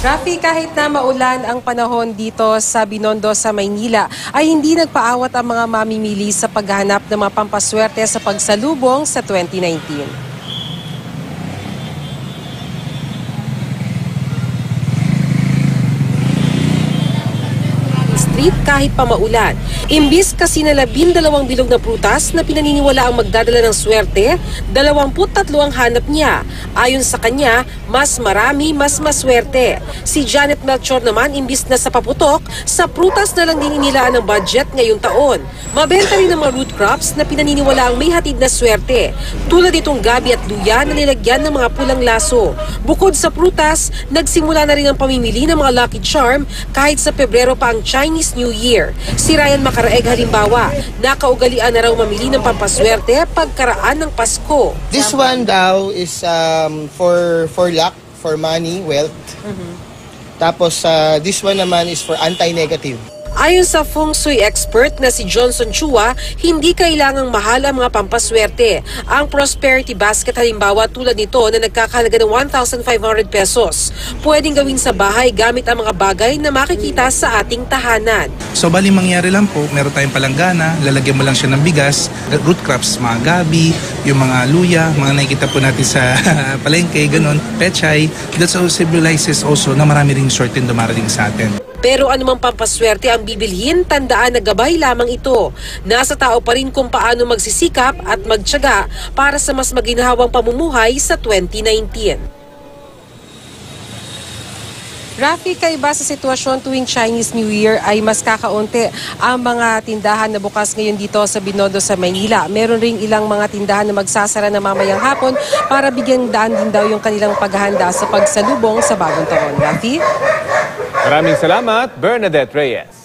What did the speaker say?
Rafi, kahit na maulan ang panahon dito sa Binondo sa Maynila, ay hindi nagpaawat ang mga mamimili sa paghahanap ng mga pampaswerte sa pagsalubong sa 2019. Street kahit pa maulan. Imbis kasi na 12 bilog na prutas na pinaniniwala ang magdadala ng swerte, 23 ang hanap niya. Ayon sa kanya, mas marami, mas maswerte. Si Janet Melchor naman, imbis na sa paputok, sa prutas na lang dininilaan ng budget ngayong taon. Mabenta rin ang mga root crops na pinaniniwala ang may hatid na swerte, tulad itong gabi at luya na nilagyan ng mga pulang laso. Bukod sa prutas, nagsimula na rin ang pamimili ng mga Lucky Charm kahit sa Pebrero pa ang Chinese New Year. Si Ryan Macaraeg halimbawa, nakaugalian na raw mamili ng pampaswerte pagkaraan ng Pasko. This one daw is for luck, for money, wealth. Tapos this one naman is for anti-negative. Ayon sa feng shui expert na si Johnson Chua, hindi kailangang mahal ang mga pampaswerte. Ang prosperity basket halimbawa tulad nito na nagkakahalaga ng 1,500 pesos. Pwedeng gawin sa bahay gamit ang mga bagay na makikita sa ating tahanan. So bali mangyari lang po, meron tayong palanggana, lalagyan mo lang siya ng bigas, root crops, mga gabi, yung mga luya, mga nakikita po natin sa palengke, ganun, pechay. That also symbolizes also na marami ring swerte dumarating sa atin. Pero anumang pampaswerte ang bibilhin, tandaan na gabay lamang ito. Nasa tao pa rin kung paano magsisikap at magtiyaga para sa mas maginhawang pamumuhay sa 2019. Rafi, kaiba sa sitwasyon tuwing Chinese New Year ay mas kakaunti ang mga tindahan na bukas ngayon dito sa Binondo sa Maynila. Meron ring ilang mga tindahan na magsasara na mamayang hapon para bigyan daan din daw yung kanilang paghahanda sa pagsalubong sa bagong taon. Rafi? Maraming salamat, Bernadette Reyes.